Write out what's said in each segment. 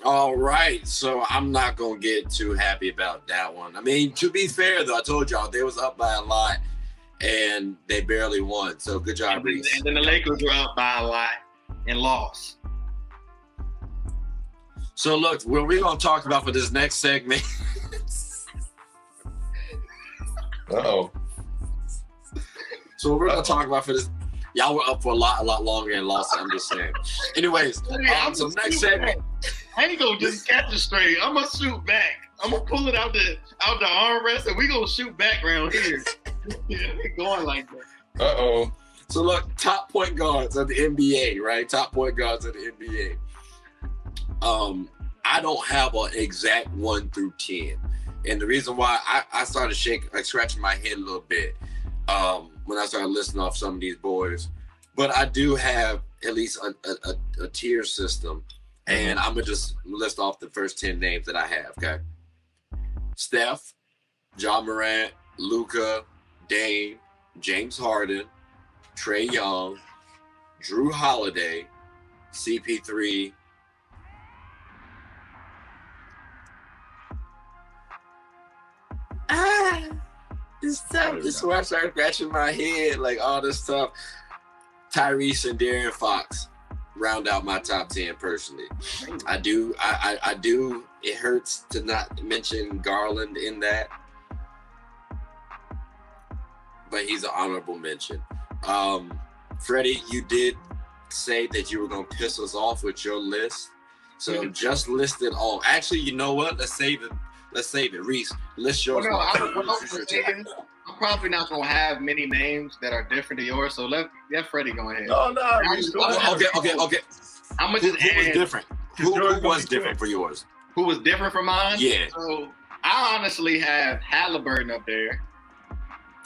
All right, so I'm not gonna get too happy about that one. I mean, to be fair though, I told y'all they was up by a lot and they barely won. So good job, Reese. And then the Lakers were up by a lot and lost. So look, what we're gonna talk about for this next segment. Uh-oh. So what we're gonna talk about for this. Y'all were up for a lot longer and lost. I'm just saying. Anyways, so next segment. I ain't gonna just catch it straight. I'm gonna shoot back. I'm gonna pull it out the armrest, and we gonna shoot back around here. Yeah, we going like that. Uh-oh. So look, top point guards of the NBA, right? Top point guards of the NBA. I don't have an exact 1 through 10, and the reason why I started scratching my head a little bit when I started listing off some of these boys, but I do have at least a tier system. And I'm going to just list off the first 10 names that I have, okay? Steph, Ja Morant, Luka, Dame, James Harden, Trae Young, Drew Holiday, CP3. This stuff. This is where I started scratching my head, like all this stuff. Tyrese and De'Aaron Fox round out my top 10 personally. I do. It hurts to not mention Garland in that, but he's an honorable mention. Freddie, you did say that you were gonna piss us off with your list, so just list it all. Actually, you know what? Let's save it. Reese, list yours. I'm probably not gonna have many names that are different to yours, so let Freddie go ahead. Oh no. Okay. I'm gonna just who was different? Who was different for yours? Who was different from mine? Yeah. So I honestly have Halliburton up there.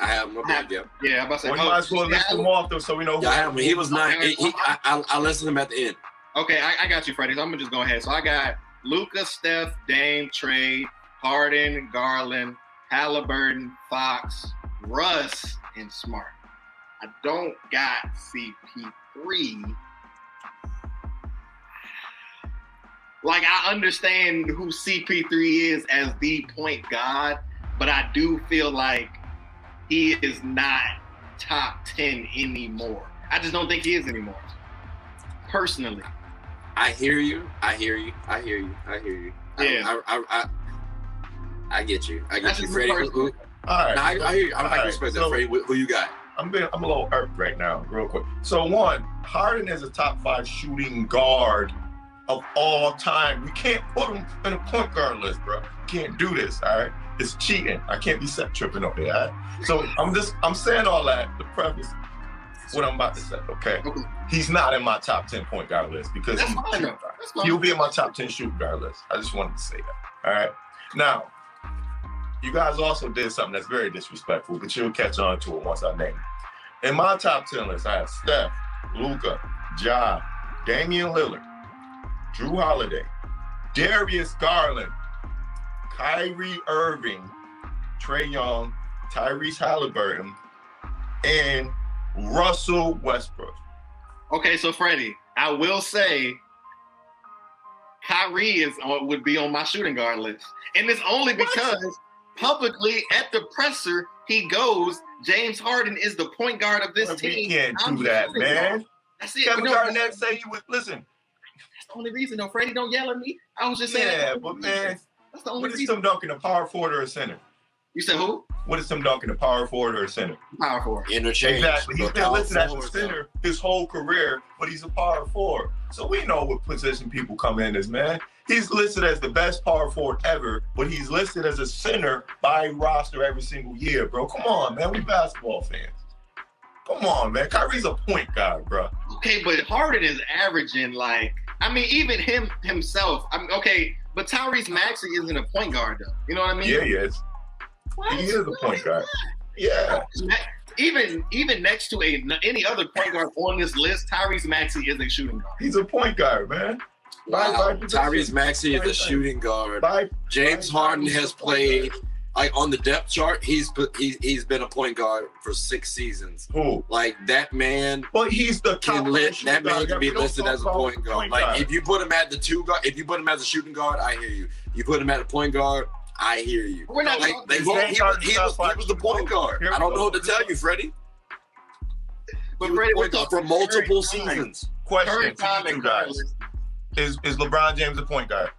I have him up there. Yeah, I'm about to say. Well, you might as well list them off though, so we know. Yeah, he was not. I listened to him at the end. Okay, I got you, Freddie. So I'm gonna just go ahead. So I got Luka, Steph, Dame, Trae, Harden, Garland, Halliburton, Fox, Russ, and Smart. I don't got CP3. Like, I understand who CP3 is as the point guard, but I do feel like he is not top 10 anymore. I just don't think he is anymore. Personally. I hear you. Yeah. I get you. Freddie. All right. I hear you. I can respect that, Freddie. Who you got? I'm a little irked right now, real quick. So one, Harden is a top 5 shooting guard of all time. We can't put him in a point guard list, bro. Can't do this, all right? It's cheating. I can't be set tripping up there, all right? So I'm saying all that to preface what I'm about to say, okay? He's not in my top 10 point guard list because he'll be in my top 10 shooting guard list. I just wanted to say that, all right? Now, you guys also did something that's very disrespectful, but you'll catch on to it once I name it. In my top 10 list, I have Steph, Luka, Ja, Damian Lillard, Drew Holiday, Darius Garland, Kyrie Irving, Trae Young, Tyrese Halliburton, and Russell Westbrook. Okay, so Freddie, I will say Kyrie would be on my shooting guard list. And it's only because publicly at the presser, he goes, James Harden is the point guard of this team. We can't do that, man. That's it. Kevin Garnett say you would listen. That's the only reason, though. Freddie, don't yell at me. I was just saying. Yeah, but man, that's the only reason. What is Tim Duncan, a power forward or a center? You said who? What is Tim Duncan, a power forward or a center? Power forward. Interchange. Exactly. He's been listed as a center his whole career, but he's a power forward. So we know what position people come in as, man. He's listed as the best power forward ever, but he's listed as a center by roster every single year, bro. Come on, man. We basketball fans. Come on, man. Kyrie's a point guard, bro. Okay, but Harden is averaging even himself. Okay, but Tyrese Maxey isn't a point guard, though. You know what I mean? Yeah, he is. What? He is a point guard. Yeah. Even next to any other point guard on this list, Tyrese Maxey is a shooting guard. He's a point guard, man. Wow. Tyrese Maxey is a shooting guard. James Harden has played, like, on the depth chart, he's been a point guard for 6 seasons. Who? Like, that man. But he's the top. That man can be listed as a point guard. Like, if you put him at the 2 guard, if you put him as a shooting guard, I hear you. You put him at a point guard, I hear you. We're not like, he was the point guard. I don't know what to tell you, Freddie. But Freddie, we're talking for multiple seasons. Question: you guys. Is LeBron James a point guard?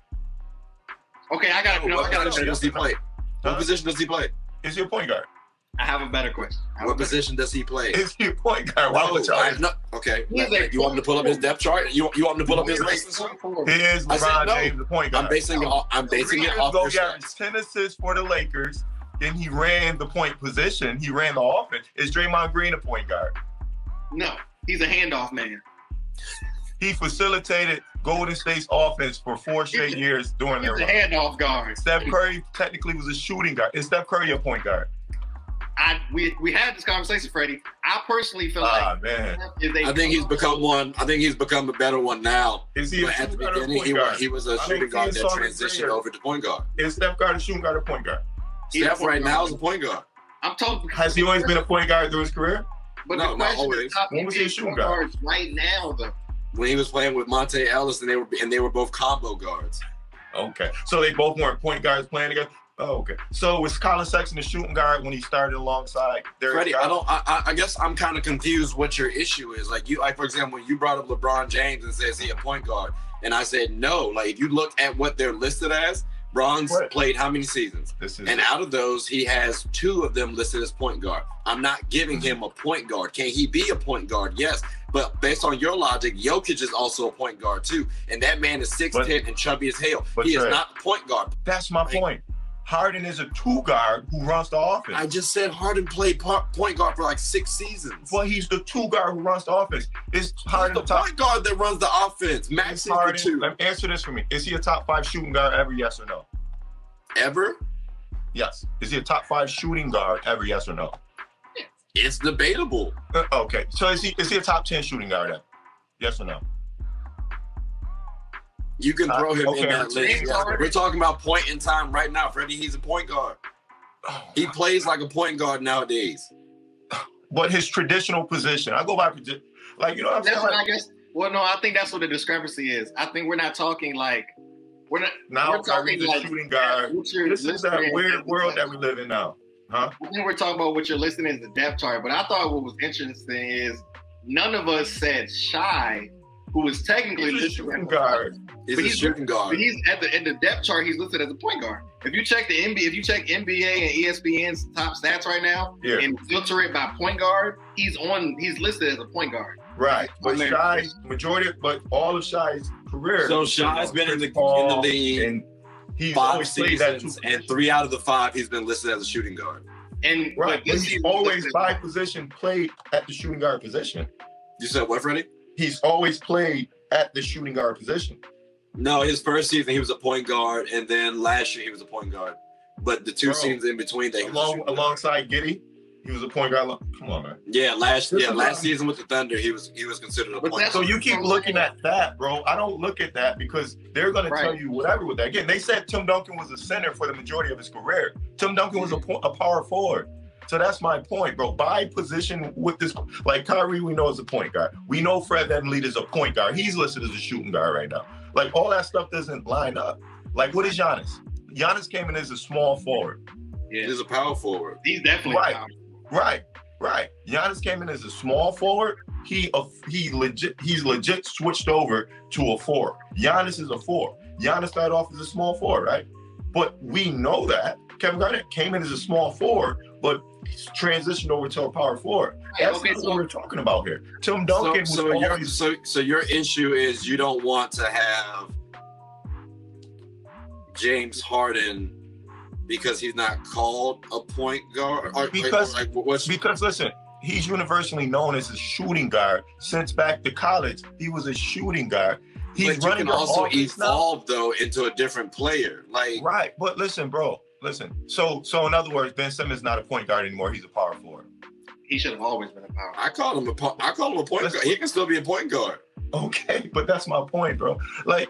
Okay, I got what position does he play? What position does he play? Is he a point guard? I have a better question. What position does he play? Is he a point guard? Okay. You want me to pull up his depth chart? You want me to pull up his list? Is LeBron James a point guard? I'm basing it off your stats. 10 assists for the Lakers. Then he ran the point position. He ran the offense. Is Draymond Green a point guard? No, he's a handoff man. He facilitated Golden State's offense for 4 straight years during their run. He's a handoff guard. Steph Curry technically was a shooting guard. Is Steph Curry a point guard? We had this conversation, Freddie. I personally feel like I think he's become one. I think he's become a better one now. Is he at the beginning, he was a shooting guard that transitioned over to point guard. Is Steph Curry a shooting guard or point guard? Steph right now is a point guard. I'm talking. Has he always been a point guard through his career? But no, the question not always. is top when was he a shooting guard? Right now, though. When he was playing with Monte Ellis, and they were both combo guards. Okay, so they both weren't point guards playing together. Oh, okay. So was Colin Sexton a shooting guard when he started alongside Derrick? Freddie, I guess I'm kind of confused what your issue is. Like for example, when you brought up LeBron James and says he a point guard, and I said no. Like if you look at what they're listed as, Bron's played how many seasons? Out of those, he has 2 of them listed as point guard. I'm not giving him a point guard. Can he be a point guard? Yes. But based on your logic, Jokic is also a point guard too. And that man is 6'10" and chubby as hell. He is not a point guard. That's my point. Harden is a 2 guard who runs the offense. I just said Harden played point guard for like 6 seasons. Well, he's the 2 guard who runs the offense. Is Harden the point guard that runs the offense? Max is the 2. Let me answer this for me. Is he a top 5 shooting guard ever? Yes or no? Ever? Yes. Is he a top 5 shooting guard ever? Yes or no? It's debatable. Okay. So is he a top 10 shooting guard ever? Yes or no? You can throw him in that list. We're talking about point in time right now, Freddie. He's a point guard. He plays like a point guard nowadays. But his traditional position, I go by like, you know what I'm saying? That's what I guess. Well, no, I think that's what the discrepancy is. I think we're not talking like we're talking like shooting guard. This is that weird world that we live in now. Huh? I think we're talking about what you're listing as the depth chart. But I thought what was interesting is none of us said Shy, who is technically a shooting guard. He's a shooting guard. But he's at the depth chart. He's listed as a point guard. If you check the NBA, if you check NBA and ESPN's top stats right now, and filter it by point guard, he's listed as a point guard. Right, but Shy's but all of Shy's career. So Shy's been in the league, and he's 5 seasons, and 3 out of the 5 he's been listed as a shooting guard. And but he's always by position played at the shooting guard position. You said what, Freddie? He's always played at the shooting guard position. No, his first season he was a point guard, and then last year he was a point guard. But the 2 seasons in between, alongside Giddey, he was a point guard. Come on, man. Yeah, last season with the Thunder, he was considered a point guard. So you keep looking at that, bro. I don't look at that because they're going to tell you whatever with that. Again, they said Tim Duncan was a center for the majority of his career. Tim Duncan was a power forward. So that's my point, bro. By position with this, like Kyrie, we know is a point guard. We know Fred VanVleet is a point guard. He's listed as a shooting guard right now. Like all that stuff doesn't line up. Like what is Giannis? Giannis came in as a small forward. Yeah, he's a power forward. He's definitely right. Giannis came in as a small forward. He's legit switched over to a 4. Giannis is a 4. Giannis started off as a small forward, right? But we know that Kevin Garnett came in as a small forward, but he's transitioned over to a power forward. That's what we're talking about here. Tim Duncan. So your issue is you don't want to have James Harden because he's not called a point guard? Because listen, he's universally known as a shooting guard. Since back to college, he was a shooting guard. He's but you can also evolve though into a different player. Right, but listen, bro. Listen. So in other words, Ben Simmons is not a point guard anymore. He's a power forward. He should have always been a power forward. I call him a point guard. He can still be a point guard. Okay, but that's my point, bro. Like,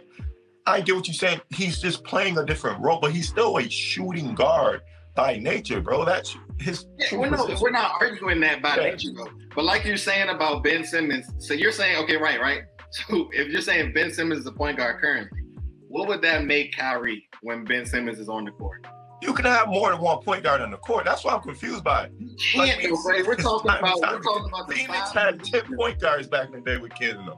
I get what you're saying. He's just playing a different role, but he's still a shooting guard by nature, bro. That's his. Yeah, we're not arguing that by nature, bro. But like you're saying about Ben Simmons, so you're saying, okay, right. So if you're saying Ben Simmons is a point guard currently, what would that make Kyrie when Ben Simmons is on the court? You can have more than one point guard on the court. That's why I'm confused by it. We're talking about the Phoenix had 10 point guards back in the day with kids in them.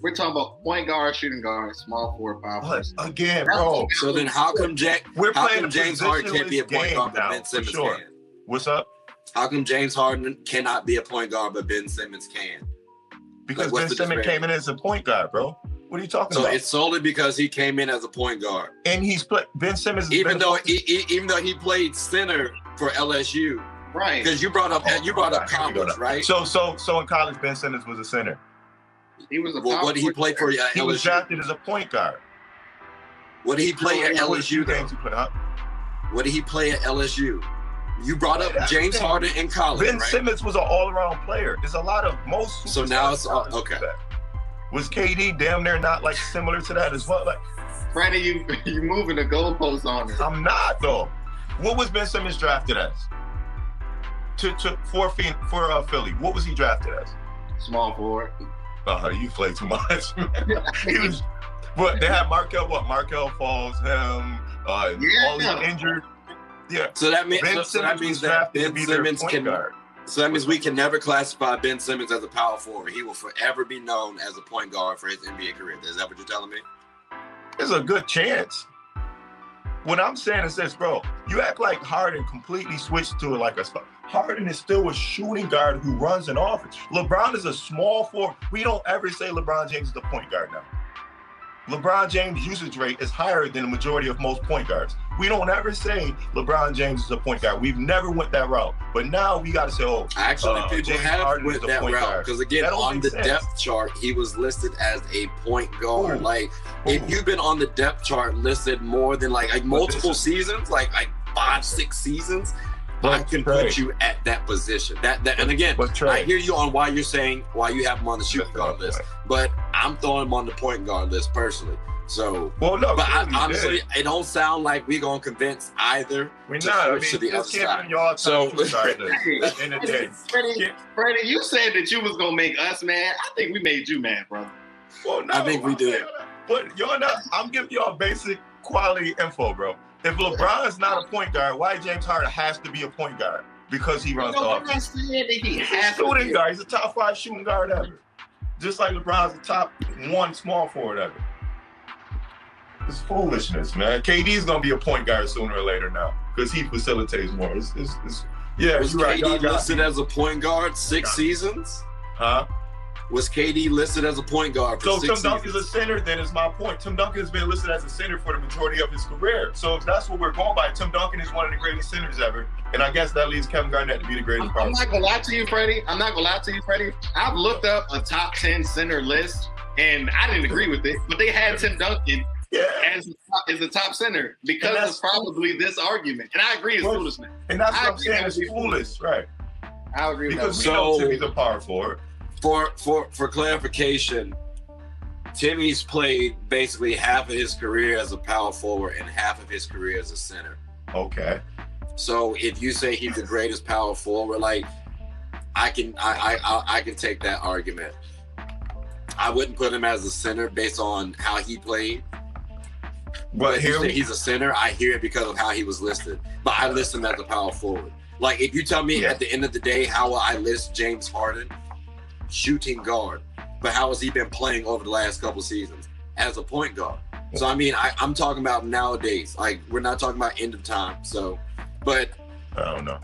We're talking about point guard, shooting guard, small forward, power forward. Again, bro. So then how come James Harden can't be a point guard but Ben Simmons can? What's up? How come James Harden cannot be a point guard but Ben Simmons can? Because Ben Simmons came in as a point guard, bro. What are you talking about? So it's solely because he came in as a point guard. And he's played Ben Simmons. Even though he played center for LSU, right? Because you brought up college, right? So in college, Ben Simmons was a center. He was a. What did he play for LSU? He was drafted as a point guard. What did he play at LSU? What did he play at LSU? You brought up James Harden in college. Ben Simmons was an all-around player. There's a lot of most. So now it's okay. Was KD damn near not like similar to that as well? Like, Freddie, you moving the goalposts on it. I'm not though. What was Ben Simmons drafted as? For Philly, what was he drafted as? Small forward. You play too much. He was. What they had Markel Falls, him, all these injured. Yeah. So that means that Ben Simmons can. Guard. So that means we can never classify Ben Simmons as a power forward. He will forever be known as a point guard for his NBA career. Is that what you're telling me? There's a good chance. What I'm saying is this, bro. You act like Harden completely switched to like a spot. Harden is still a shooting guard who runs an offense. LeBron is a small forward. We don't ever say LeBron James is the point guard now. LeBron James' usage rate is higher than the majority of most point guards. We don't ever say LeBron James is a point guard. We've never went that route. But now we got to say, actually, people have went that route. Because again, on the depth chart, he was listed as a point guard. If you've been on the depth chart listed more than like multiple seasons, like 5-6 seasons, I can put you at that position. And again, I hear you on why you're saying why you have him on the shooting guard list, but I'm throwing him on the point guard list personally. So, honestly, it don't sound like we're gonna convince either. We're not. To the other side. So, Freddie, you said that you was gonna make us mad. I think we made you mad, brother. Well, no, I think we did. But y'all not. I'm giving y'all basic quality info, bro. If LeBron's not a point guard, why James Harden has to be a point guard? Because he runs the offense. He's a shooting guard. He's a top 5 shooting guard ever. Just like LeBron's the top 1 small forward ever. It's foolishness, man. KD's gonna be a point guard sooner or later now because he facilitates more. Was KD listed as a point guard 6 seasons? Huh? Was KD listed as a point guard for 6 seasons? Tim Duncan's a center, then is my point. Tim Duncan has been listed as a center for the majority of his career. So if that's what we're going by, Tim Duncan is one of the greatest centers ever. And I guess that leaves Kevin Garnett to be the greatest part. I'm not going to lie to you, Freddie. I've looked up a top 10 center list, and I didn't agree with it. But they had Tim Duncan as the top center because of probably this argument. And I agree it's foolishness. And that's what I'm saying. It's foolish, right? I agree with that. Because we know Timmy's a power forward. For clarification, Timmy's played basically half of his career as a power forward and half of his career as a center. Okay. So if you say he's the greatest power forward, like I can take that argument. I wouldn't put him as a center based on how he played. But if you say he's a center, I hear it because of how he was listed. But I list him as a power forward. Like if you tell me at the end of the day how will I list James Harden? Shooting guard, but how has he been playing over the last couple seasons as a point guard? So I mean, I'm talking about nowadays. Like we're not talking about end of time. So, but I don't know.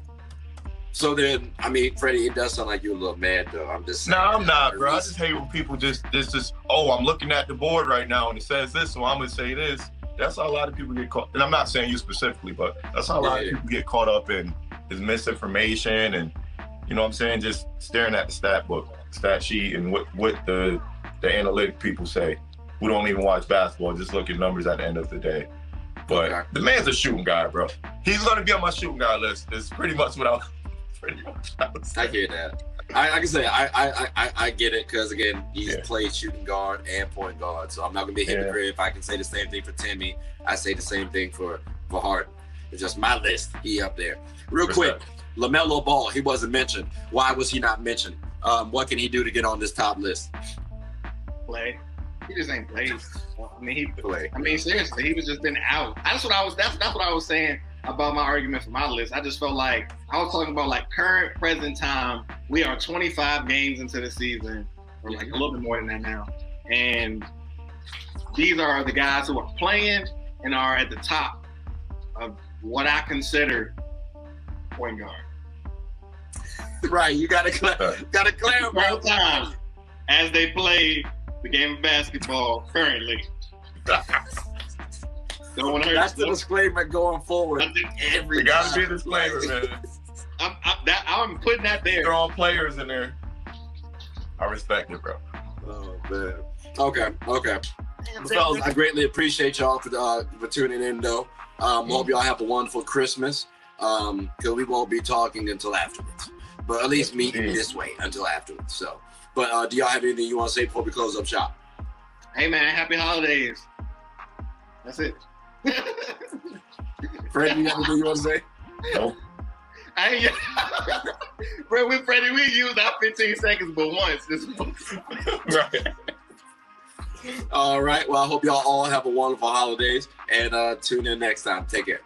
So then, I mean, Freddie, it does sound like you're a little mad though. I'm just saying. No, I'm not, bro. I just hate when people just I'm looking at the board right now and it says this, so I'm gonna say this. That's how a lot of people get caught. And I'm not saying you specifically, but that's how a lot of people get caught up in is misinformation and you know what I'm saying, just staring at the stat sheet and what the analytic people say. We don't even watch basketball, just look at numbers at the end of the day. But the man's a shooting guy, bro. He's gonna be on my shooting guy list. It's pretty much what pretty much. I hear that. I can say I get it because again he's played shooting guard and point guard, so I'm not gonna be a hypocrite if I can say the same thing for Timmy. I say the same thing for Harden. It's just my list. He up there. Real quick, LaMelo Ball. He wasn't mentioned. Why was he not mentioned? What can he do to get on this top list? Play. He just ain't played. I mean, he play. I mean, seriously, he was just been out. That's what I was saying about my argument for my list. I just felt like I was talking about like current present time. We are 25 games into the season, or like a little bit more than that now. And these are the guys who are playing and are at the top of what I consider point guard. Right, you gotta clarify Both times as they play the game of basketball currently. Don't want to hurt. That's the disclaimer going forward. Every gotta be a disclaimer, man. I'm putting that there. Throwing players in there. I respect it, bro. Oh man. Okay. Fellas, I greatly appreciate y'all for tuning in though. Hope y'all have a wonderful Christmas. Because we won't be talking until afterwards. But at least meet this way until afterwards. So, but do y'all have anything you want to say before we close up shop? Hey man, happy holidays. That's it. Freddie, you have anything you want to say? Nope. Bro, with Freddie, we used our 15 seconds but once. Right. All right. Well, I hope y'all all have a wonderful holidays and tune in next time. Take care.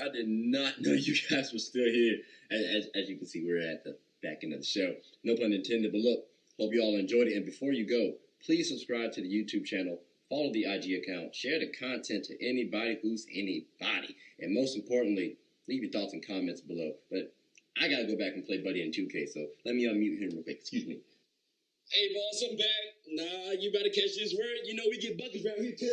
I did not know you guys were still here. As you can see, we're at the back end of the show. No pun intended, but look, hope you all enjoyed it. And before you go, please subscribe to the YouTube channel, follow the IG account, share the content to anybody who's anybody. And most importantly, leave your thoughts and comments below. But I got to go back and play Buddy in 2K, so let me unmute him real quick. Excuse me. Hey, boss, I'm back. Nah, you better catch this word. You know we get buckets around here, too.